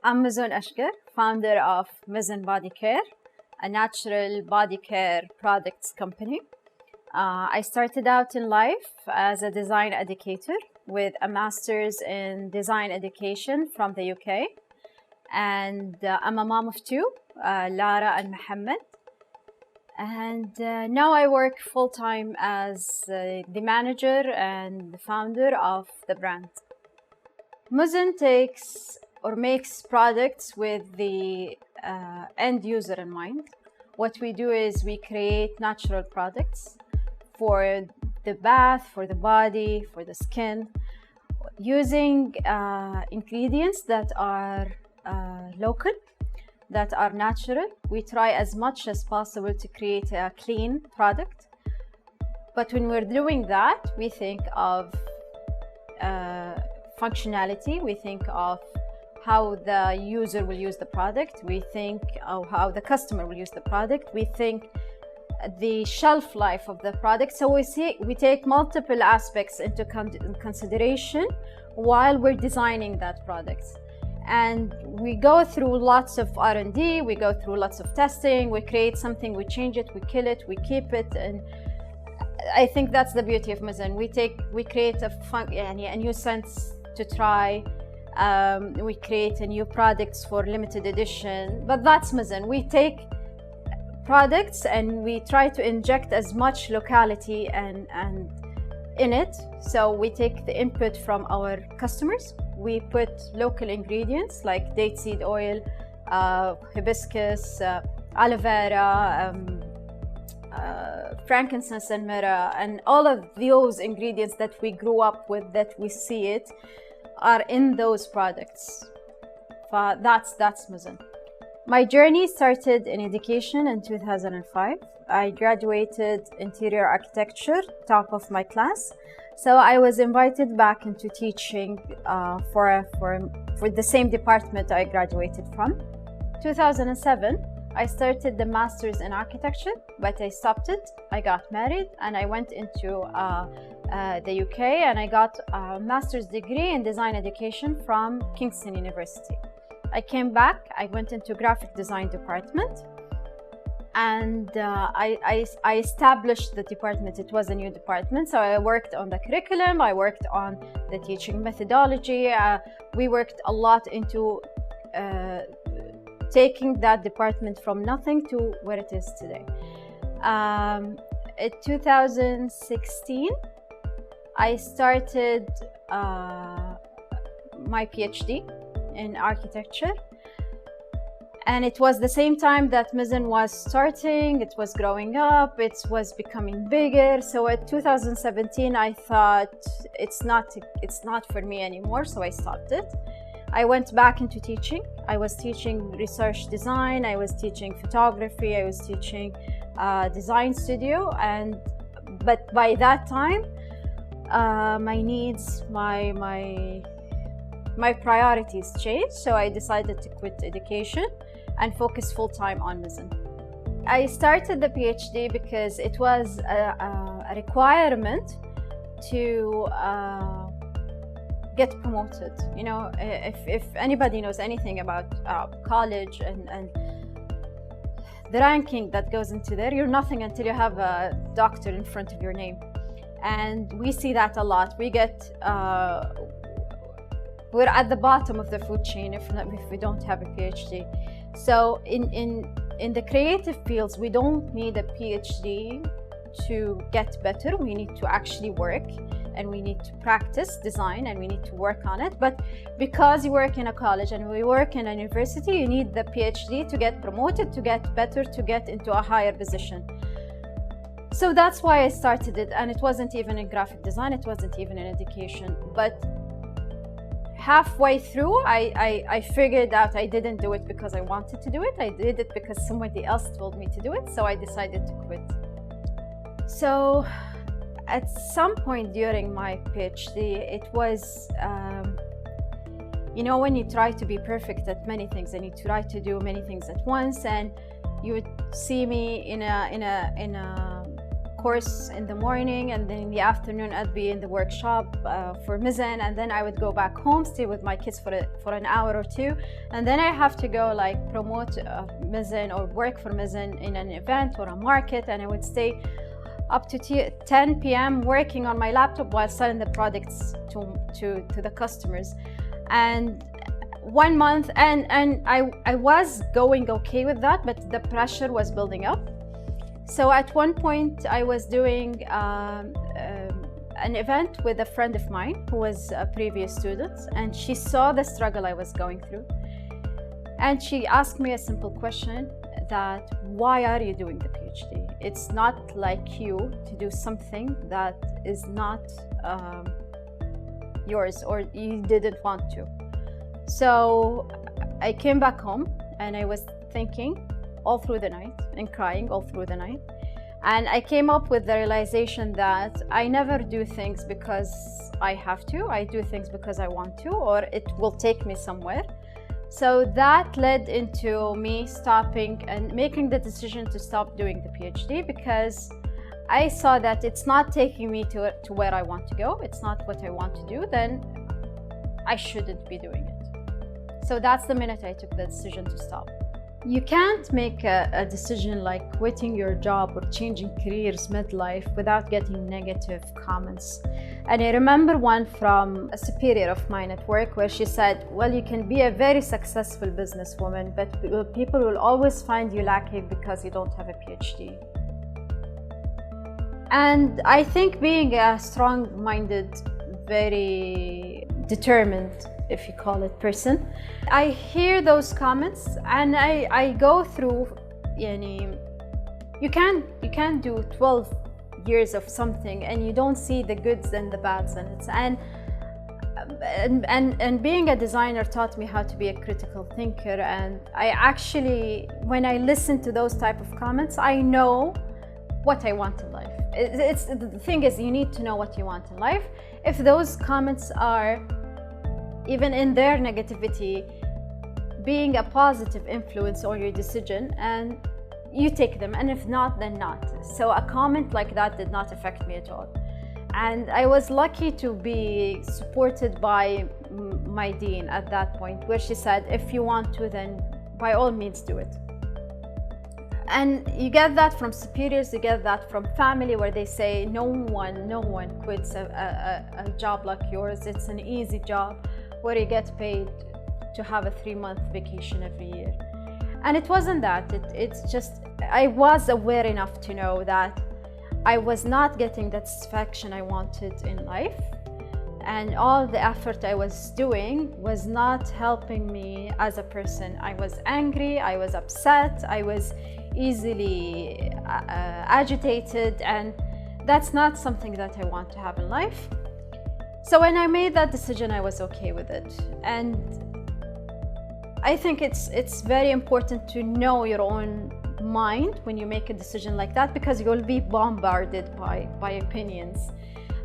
I'm Muzon Ashgar, founder of MZN Bodycare, a natural body care products company. I started out in life as a design educator with a master's in design education from the UK. And I'm a mom of two, Lara and Mohammed. And now I work full-time as the manager and the founder of the brand. Muzon takes or makes products with the end user in mind. What we do is we create natural products for the bath, for the body, for the skin, using ingredients that are local, that are natural. We try as much as possible to create a clean product. But when we're doing that, we think of functionality, we think of how the user will use the product, we think of how the customer will use the product, we think the shelf life of the product. So we take multiple aspects into consideration while we're designing that product. And we go through lots of R&D, we go through lots of testing, we create something, we change it, we kill it, we keep it. And I think that's the beauty of Muzon. We create a new sense to try. We create a new products for limited edition, but that's Muzon. We take products and we try to inject as much locality and in it. So we take the input from our customers. We put local ingredients like date seed oil, hibiscus, aloe vera, frankincense and myrrh, and all of those ingredients that we grew up with, that we see it, are in those products. That's Muzon. My journey started in education in 2005. I graduated interior architecture, top of my class. So I was invited back into teaching for the same department I graduated from. 2007, I started the master's in architecture, but I stopped it. I got married and I went into the UK and I got a master's degree in design education from Kingston University. I came back, I went into graphic design department, and I established the department. It was a new department, so I worked on the curriculum, I worked on the teaching methodology. We worked a lot into taking that department from nothing to where it is today. In 2016, I started my PhD in architecture, and it was the same time that Muzon was starting. It was growing up, it was becoming bigger. So at 2017, I thought it's not for me anymore, so I stopped it. I went back into teaching. I was teaching research design, I was teaching photography, I was teaching design studio, but by that time, my needs, my priorities changed, so I decided to quit education and focus full-time on Muzon. I started the PhD because it was a requirement to get promoted. You know, if anybody knows anything about college and the ranking that goes into there, you're nothing until you have a doctor in front of your name. And we see that a lot. We're at the bottom of the food chain if we don't have a PhD. So in the creative fields, we don't need a PhD to get better. We need to actually work, and we need to practice design, and we need to work on it. But because you work in a college and we work in a university, you need the PhD to get promoted, to get better, to get into a higher position. So that's why I started it, and it wasn't even in graphic design, it wasn't even in education. But halfway through, I figured out I didn't do it because I wanted to do it. I did it because somebody else told me to do it, so I decided to quit. So at some point during my PhD, it was, you know, when you try to be perfect at many things and you try to do many things at once, and you would see me in a course in the morning, and then in the afternoon I'd be in the workshop for MZN, and then I would go back home, stay with my kids for an hour or two, and then I have to go like promote MZN or work for MZN in an event or a market, and I would stay up to 10 p.m. working on my laptop while selling the products to the customers. And 1 month, and I was going okay with that, but the pressure was building up. So at one point I was doing an event with a friend of mine who was a previous student, and she saw the struggle I was going through, and she asked me a simple question, that why are you doing the PhD? It's not like you to do something that is not yours, or you didn't want to. So I came back home and I was thinking all through the night and crying all through the night. And I came up with the realization that I never do things because I have to. I do things because I want to, or it will take me somewhere. So that led into me stopping and making the decision to stop doing the PhD, because I saw that it's not taking me to where I want to go. It's not what I want to do. Then I shouldn't be doing it. So that's the minute I took the decision to stop. You can't make a decision like quitting your job or changing careers midlife without getting negative comments. And I remember one from a superior of mine at work where she said, well, you can be a very successful businesswoman, but people will always find you lacking because you don't have a PhD. And I think being a strong-minded, very determined, if you call it, person, I hear those comments and I go through, you can't do 12 years of something and you don't see the goods and the bads in it. And being a designer taught me how to be a critical thinker. And I actually, when I listen to those type of comments, I know what I want in life. The thing is, you need to know what you want in life. If those comments are, even in their negativity, being a positive influence on your decision, and you take them, and if not, then not. So a comment like that did not affect me at all. And I was lucky to be supported by my dean at that point, where she said, if you want to, then by all means do it. And you get that from superiors, you get that from family, where they say no one quits a job like yours. It's an easy job where you get paid to have a 3-month vacation every year. And it wasn't that. It's just, I was aware enough to know that I was not getting that satisfaction I wanted in life, and all the effort I was doing was not helping me as a person. I was angry, I was upset, I was easily agitated, and that's not something that I want to have in life. So when I made that decision, I was okay with it. And I think it's very important to know your own mind when you make a decision like that, because you'll be bombarded by opinions.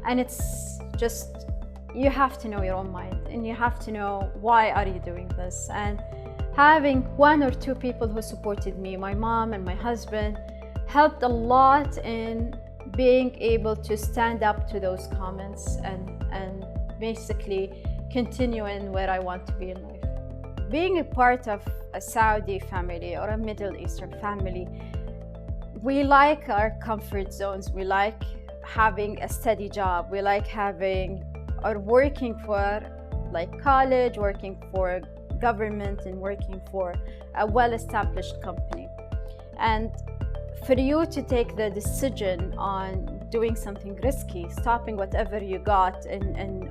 And it's just, you have to know your own mind, and you have to know why are you doing this. And having 1 or 2 people who supported me, my mom and my husband, helped a lot in being able to stand up to those comments and basically continue in where I want to be in life. Being a part of a Saudi family or a Middle Eastern family, we like our comfort zones. We like having a steady job. We like having or working for like college, working for government, and working for a well-established company. And for you to take the decision on doing something risky, stopping whatever you got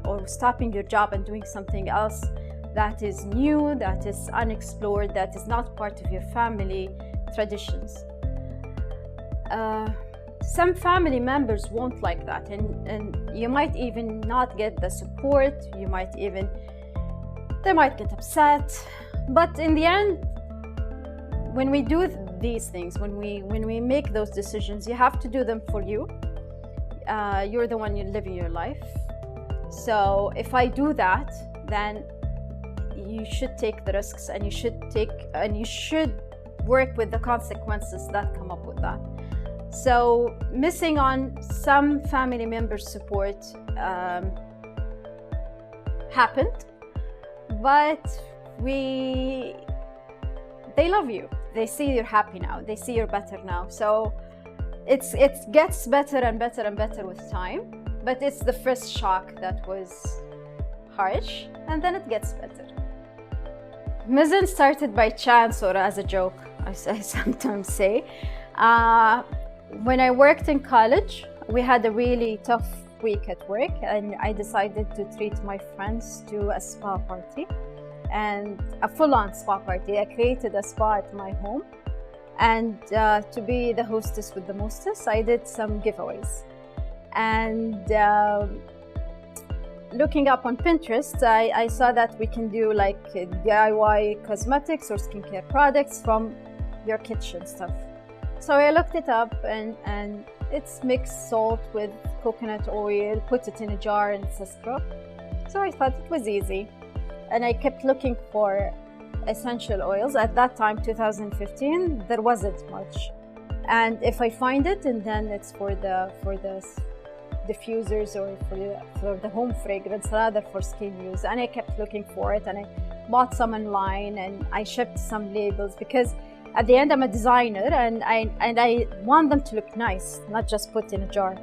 or stopping your job and doing something else that is new, that is unexplored, that is not part of your family traditions. Some family members won't like that, and you might even not get the support. They might get upset. But in the end, when we do these things, when we make those decisions, you have to do them for you. You're the one you're living your life. So if I do that, then you should take the risks, and you should work with the consequences that come up with that. So missing on some family members' support happened, but they love you. They see you're happy now. They see you're better now. So it gets better and better and better with time. But it's the first shock that was harsh, and then it gets better. Muzon started by chance or as a joke, I sometimes say. When I worked in college, we had a really tough week at work, and I decided to treat my friends to a spa party, and a full-on spa party. I created a spa at my home, and to be the hostess with the mostess, I did some giveaways. And looking up on Pinterest, I saw that we can do like DIY cosmetics or skincare products from your kitchen stuff. So I looked it up, and it's mixed salt with coconut oil, put it in a jar, and it's a scrub. So I thought it was easy. And I kept looking for essential oils. At that time, 2015, there wasn't much. And if I find it, and then it's for the diffusers or for the home fragrance rather for skin use. And I kept looking for it, and I bought some online, and I shipped some labels, because at the end I'm a designer, and I want them to look nice, not just put in a jar.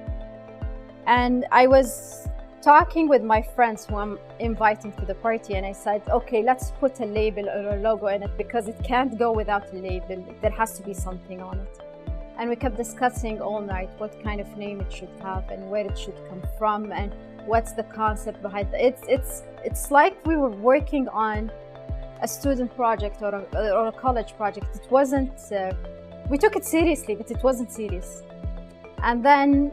And I was talking with my friends who I'm inviting to the party, and I said, okay, let's put a label or a logo in it, because it can't go without a label. There has to be something on it. And we kept discussing all night what kind of name it should have and where it should come from and what's the concept behind it. It's like we were working on a student project or a college project. It wasn't, we took it seriously, but it wasn't serious. And then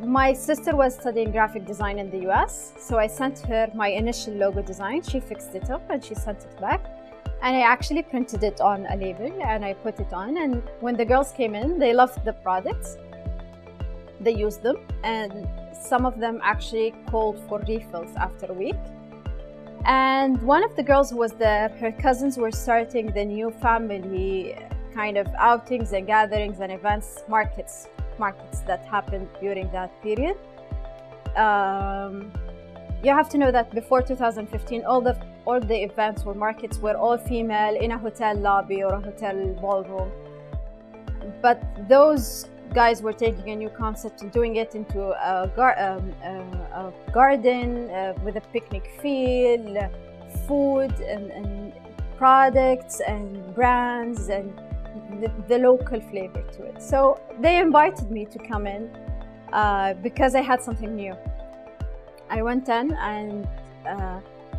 my sister was studying graphic design in the US, so I sent her my initial logo design. She fixed it up and she sent it back. And I actually printed it on a label and I put it on. And when the girls came in, they loved the products. They used them, and some of them actually called for refills after a week. And one of the girls who was there, her cousins were starting the new family kind of outings and gatherings and events, markets that happened during that period. You have to know that before 2015, all the events or markets were all female in a hotel lobby or a hotel ballroom. But those guys were taking a new concept and doing it into a garden with a picnic field, food and products and brands and the local flavor to it. So they invited me to come in because I had something new. I went in and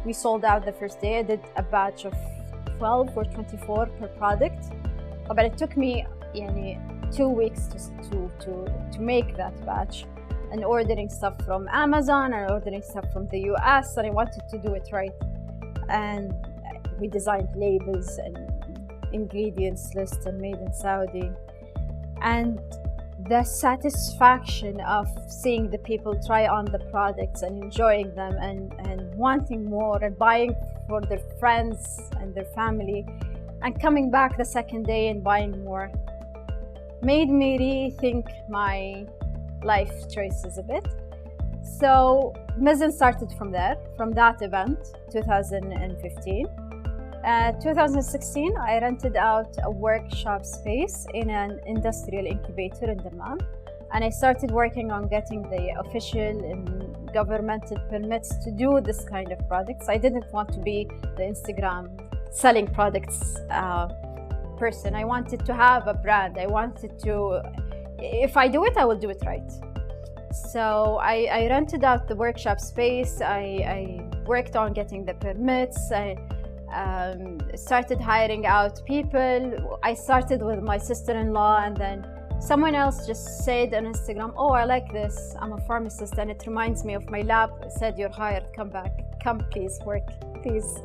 we sold out the first day. I did a batch of 12 or 24 per product, but it took me 2 weeks to make that batch, and ordering stuff from Amazon and ordering stuff from the US, and I wanted to do it right. And we designed labels and ingredients list and made in Saudi. And the satisfaction of seeing the people try on the products and enjoying them and wanting more and buying for their friends and their family and coming back the second day and buying more made me rethink my life choices a bit. So Muzon started from there, from that event, 2015. 2016, I rented out a workshop space in an industrial incubator in Dammam, and I started working on getting the official and governmental permits to do this kind of products. I didn't want to be the Instagram selling products person. I wanted to have a brand. I wanted to, if I do it, I will do it right. So I rented out the workshop space. I worked on getting the permits. I started hiring out people. I started with my sister-in-law, and then someone else just said on Instagram, oh, I like this, I'm a pharmacist and it reminds me of my lab. I said, you're hired, come back, come please work, please.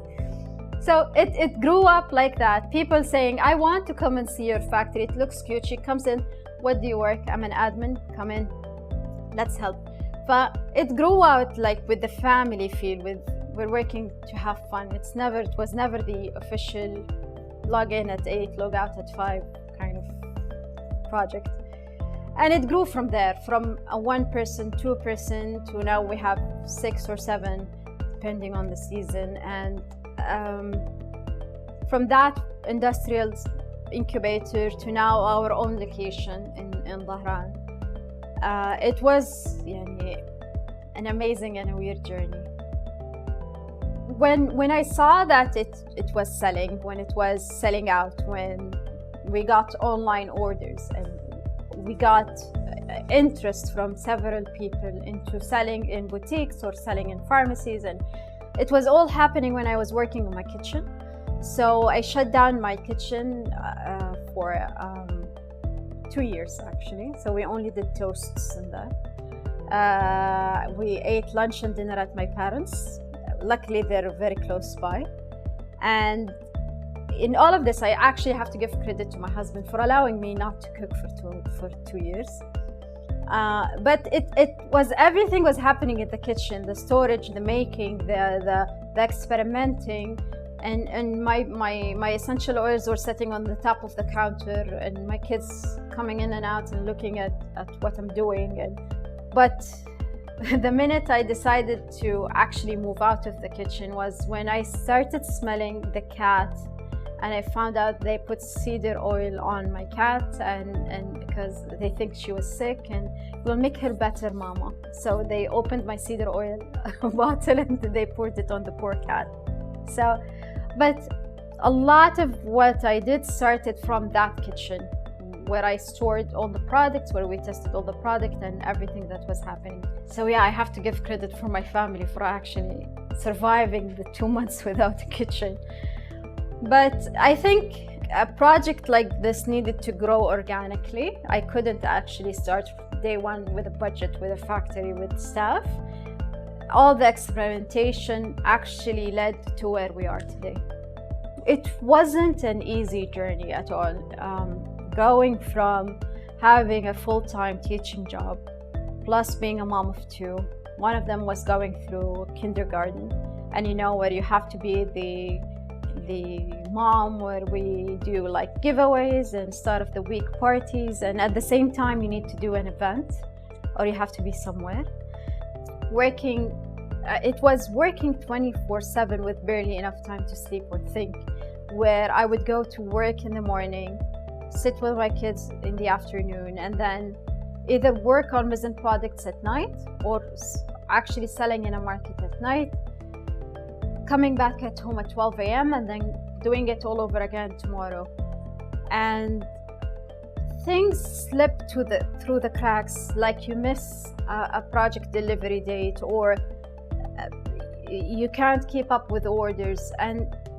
So it grew up like that. People saying, I want to come and see your factory, it looks cute. She comes in, what do you work? I'm an admin, come in, let's help. But it grew out like with the family feel, with we're working to have fun. It was never the official log in at 8, log out at 5 kind of project. And it grew from there, from a 1%, 2% to now we have 6 or 7, depending on the season. And from that industrial incubator to now our own location in Dhahran. It was an amazing and a weird journey. When I saw that it was selling, when it was selling out, when we got online orders and we got interest from several people into selling in boutiques or selling in pharmacies, and it was all happening when I was working in my kitchen. So I shut down my kitchen for 2 years actually. So we only did toasts and that. We ate lunch and dinner at my parents'. Luckily, they're very close by. And in all of this, I actually have to give credit to my husband for allowing me not to cook for 2 years. But everything was happening in the kitchen, the storage, the making, the experimenting. And my essential oils were sitting on the top of the counter, and my kids coming in and out and looking at what I'm doing. But the minute I decided to actually move out of the kitchen was when I started smelling the cat, and I found out they put cedar oil on my cat, and because they think she was sick, and will make her better, mama. So they opened my cedar oil bottle and they poured it on the poor cat. So, but a lot of what I did started from that kitchen, where I stored all the products, where we tested all the product and everything that was happening. So yeah, I have to give credit for my family for actually surviving the 2 months without a kitchen. But I think a project like this needed to grow organically. I couldn't actually start day one with a budget, with a factory, with staff. All the experimentation actually led to where we are today. It wasn't an easy journey at all. Going from having a full-time teaching job, plus being a mom of 2. One of them was going through kindergarten, and where you have to be the mom, where we do like giveaways and start of the week parties, and at the same time you need to do an event or you have to be somewhere working. It was working 24/7 with barely enough time to sleep or think, where I would go to work in the morning, sit with my kids in the afternoon, and then either work on MZN products at night or actually selling in a market at night, coming back at home at 12 a.m. and then doing it all over again tomorrow. And things slip through the cracks, like you miss a project delivery date, or you can't keep up with orders,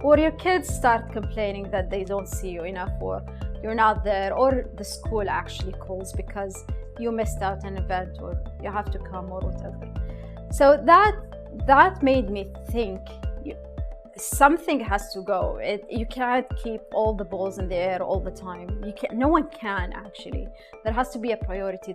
or your kids start complaining that they don't see you enough, or you're not there, or the school actually calls because you missed out an event, or you have to come, or whatever. So that made me think something has to go. You can't keep all the balls in the air all the time. No one can actually. There has to be a priority.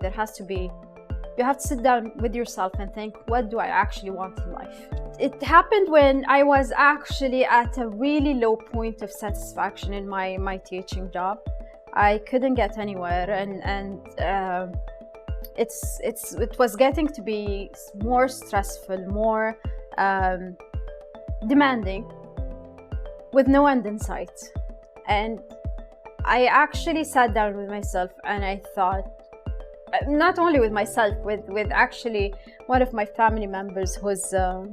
You have to sit down with yourself and think, what do I actually want in life? It happened when I was actually at a really low point of satisfaction in my teaching job. I couldn't get anywhere, and it was getting to be more stressful, more demanding, with no end in sight. And I actually sat down with myself and I thought, not only with myself, with actually one of my family members who's a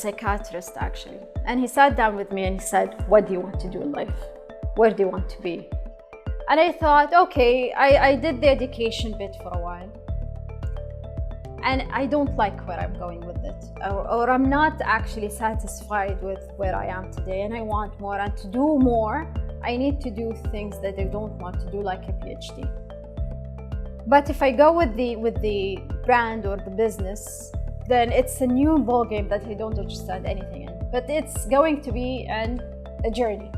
psychiatrist actually. And he sat down with me and he said, what do you want to do in life? Where do you want to be? And I thought, okay, I did the education bit for a while, and I don't like where I'm going with it, or I'm not actually satisfied with where I am today, and I want more. And to do more, I need to do things that I don't want to do, like a PhD. But if I go with the brand or the business, then it's a new ballgame that I don't understand anything in. But it's going to be a journey.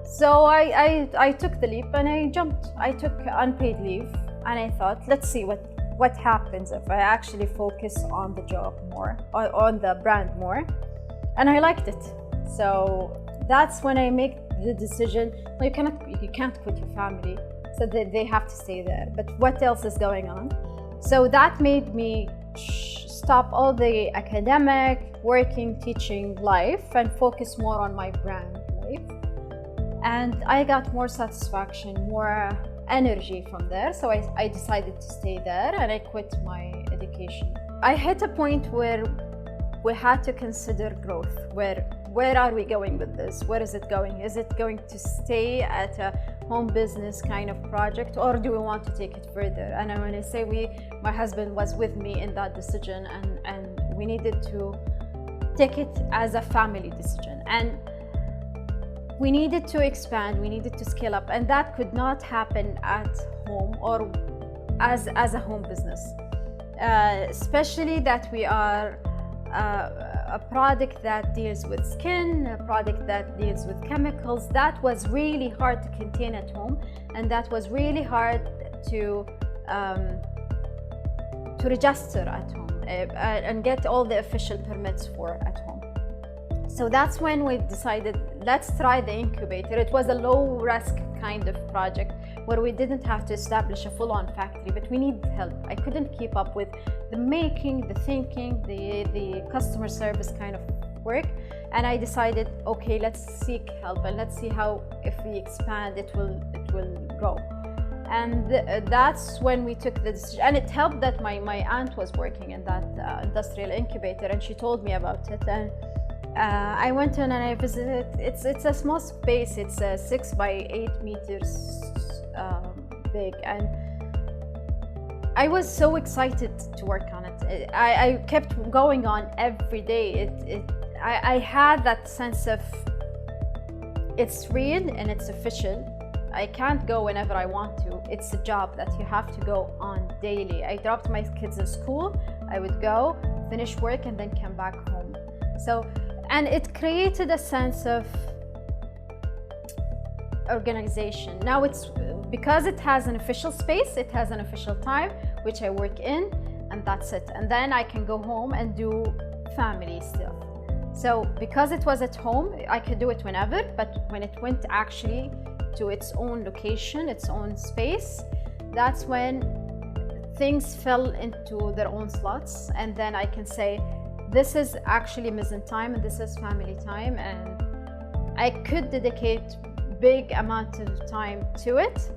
So I took the leap and I jumped. I took unpaid leave, and I thought, let's see what happens if I actually focus on the job more, on the brand more. And I liked it. So that's when I make the decision. You can't quit your family. so they have to stay there. But what else is going on? So that made me stop all the academic, working, teaching life and focus more on my brand life. And I got more satisfaction, more energy from there. So I decided to stay there and I quit my education. I hit a point where we had to consider growth. Where are we going with this? Where is it going? Is it going to stay at a home business kind of project, or do we want to take it further? And when I say we, my husband was with me in that decision, and we needed to take it as a family decision. And we needed to expand, we needed to scale up, and that could not happen at home or as a home business. Especially that we are a product that deals with skin, a product that deals with chemicals. That was really hard to contain at home, and that was really hard to register at home and get all the official permits for at home. So that's when we decided, let's try the incubator. It was a low risk kind of project where we didn't have to establish a full-on factory, but we needed help. I couldn't keep up with the making, the thinking, the customer service kind of work. And I decided, okay, let's seek help and let's see how, if we expand, it will grow. And that's when we took the decision. And it helped that my aunt was working in that industrial incubator, and she told me about it. And I went in and I visited. It's a small space. It's 6 by 8 meters big, and I was so excited to work on it. I kept going on every day. I had that sense of it's real and it's official. I can't go whenever I want to. It's a job that you have to go on daily. I dropped my kids in school. I would go, finish work, and then come back home. So, and it created a sense of organization. Now it's, because it has an official space, it has an official time, which I work in, and that's it. And then I can go home and do family stuff. So because it was at home, I could do it whenever, but when it went actually to its own location, its own space, that's when things fell into their own slots. And then I can say, this is actually Muzon time and this is family time, and I could dedicate big amount of time to it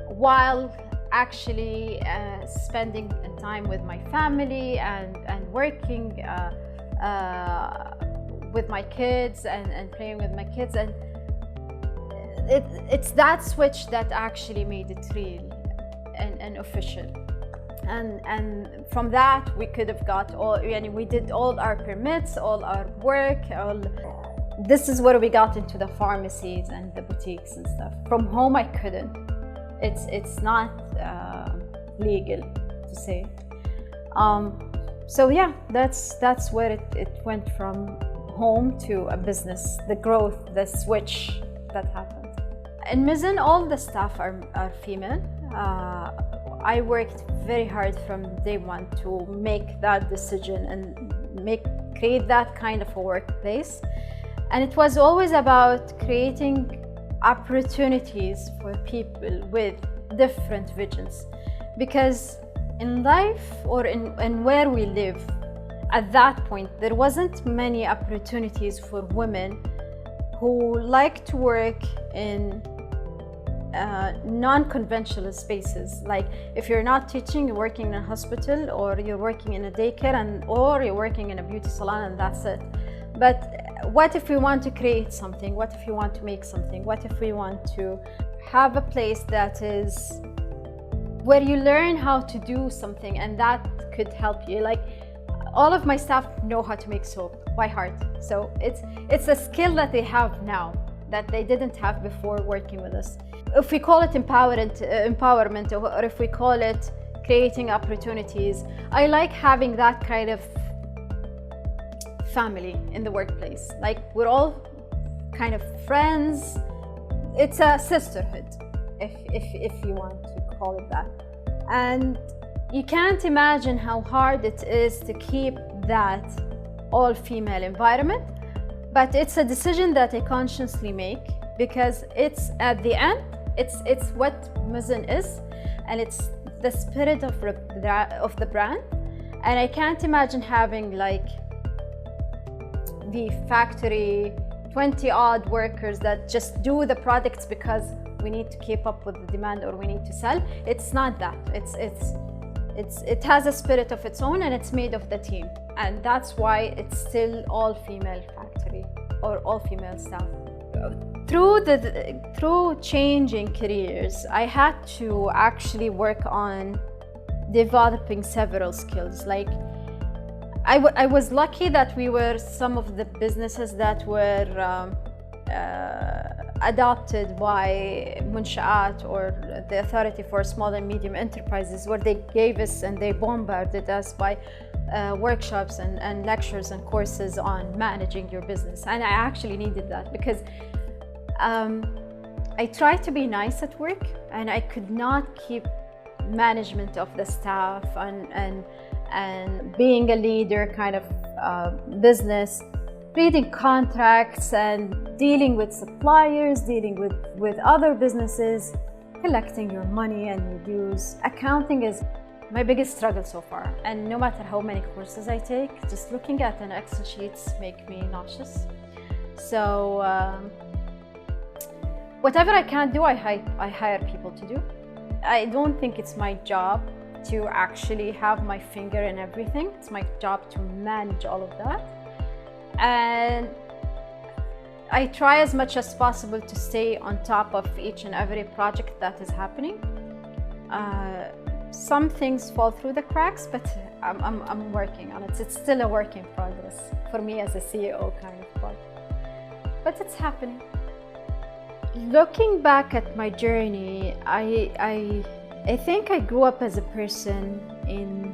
while actually spending time with my family and working with my kids and playing with my kids. And it's that switch that actually made it real and official. And from that we could have got all, we did all our permits, all our work, this is where we got into the pharmacies and the boutiques and stuff. From home I couldn't. It's not legal to say. So yeah, that's where it went from home to a business, the growth, the switch that happened. In Muzon, all the staff are female. I worked very hard from day one to make that decision and create that kind of a workplace. And it was always about creating opportunities for people with different visions. Because in life, or in where we live, at that point, there wasn't many opportunities for women who like to work in non-conventional spaces. Like if you're not teaching, you're working in a hospital, or you're working in a daycare, or you're working in a beauty salon, and that's it. But what if we want to create something? What if we want to make something? What if we want to have a place that is where you learn how to do something, and that could help you? Like all of my staff know how to make soap by heart. So it's a skill that they have now that they didn't have before working with us. If we call it empowerment, or if we call it creating opportunities, I like having that kind of family in the workplace. Like we're all kind of friends. It's a sisterhood, if you want to call it that. And you can't imagine how hard it is to keep that all-female environment, but it's a decision that I consciously make, because it's at the end, it's what Muzon is, and it's the spirit of the brand. And I can't imagine having like the factory 20 odd workers that just do the products because we need to keep up with the demand or we need to sell. It's not that. It has a spirit of its own, and it's made of the team, and that's why it's still all female factory or all female staff. Through changing careers, I had to actually work on developing several skills. Like I was lucky that we were some of the businesses that were adopted by Munshaat, or the Authority for Small and Medium Enterprises, where they gave us and they bombarded us by workshops and lectures and courses on managing your business. And I actually needed that because I tried to be nice at work, and I could not keep management of the staff and being a leader kind of business, reading contracts and dealing with suppliers, dealing with other businesses, collecting your money and your dues. Accounting is my biggest struggle so far, and no matter how many courses I take, just looking at an Excel sheets make me nauseous. So whatever I can't do, I hire people to do. I don't think it's my job to actually have my finger in everything. It's my job to manage all of that. And I try as much as possible to stay on top of each and every project that is happening. Some things fall through the cracks, but I'm working on it. It's still a work in progress for me as a CEO kind of project, but it's happening. Looking back at my journey, I think I grew up as a person in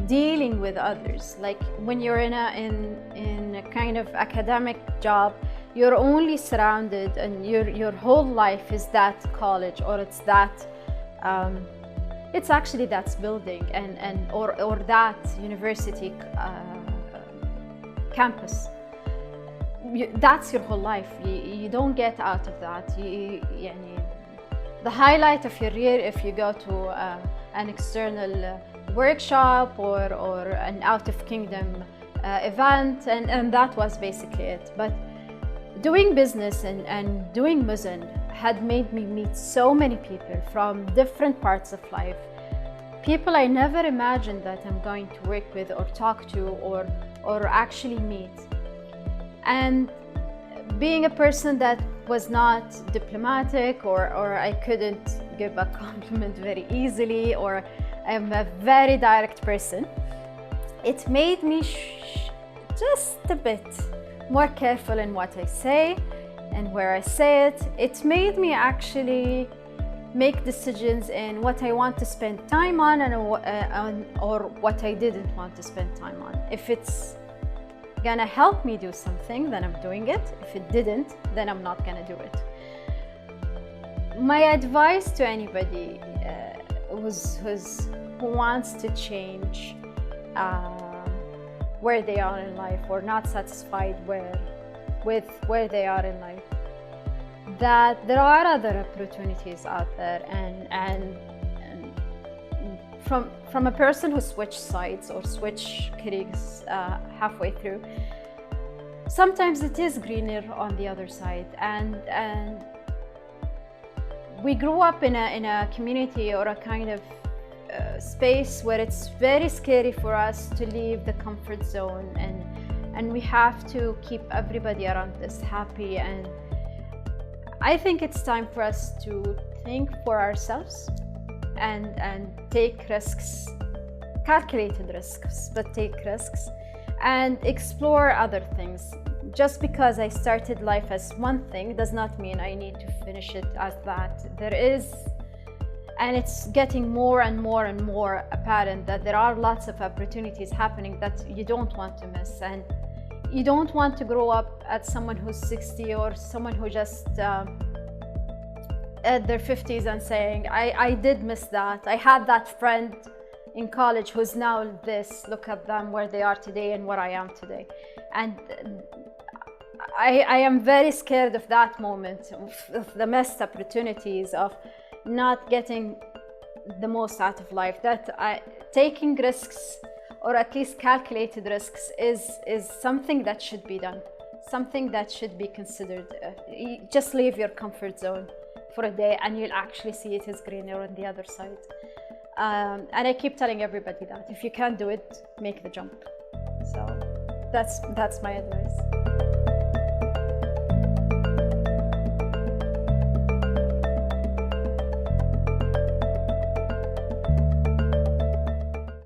dealing with others. Like when you're in a kind of academic job, you're only surrounded, and your whole life is that college, or it's that it's actually that building or that university campus. That's your whole life. You don't get out of that. The highlight of your year, if you go to an external workshop or an out-of-kingdom event, and that was basically it. But doing business and doing Muzon had made me meet so many people from different parts of life. People I never imagined that I'm going to work with or talk to or actually meet. And being a person that was not diplomatic, or I couldn't give a compliment very easily, or I'm a very direct person, it made me just a bit more careful in what I say and where I say it. It made me actually make decisions in what I want to spend time on or what I didn't want to spend time on. If it's gonna help me do something, then I'm doing it. If it didn't, then I'm not gonna do it. My advice to anybody who wants to change where they are in life, or not satisfied with where they are in life, that there are other opportunities out there, and from a person who switched sides or switched careers halfway through, sometimes it is greener on the other side. And we grew up in a community or a kind of space where it's very scary for us to leave the comfort zone, and we have to keep everybody around us happy. And I think it's time for us to think for ourselves and take risks, calculated risks, but take risks and explore other things. Just because I started life as one thing does not mean I need to finish it as that. There is, and it's getting more and more and more apparent that there are lots of opportunities happening that you don't want to miss. And you don't want to grow up as someone who's 60 or someone who just at their 50s and saying, I did miss that. I had that friend in college who's now this. Look at them, where they are today and where I am today. And I am very scared of that moment, of the missed opportunities, of not getting the most out of life. Taking risks, or at least calculated risks, is something that should be done, something that should be considered. Just leave your comfort zone for a day and you'll actually see it is greener on the other side. And I keep telling everybody that if you can't do it, make the jump. So that's my advice.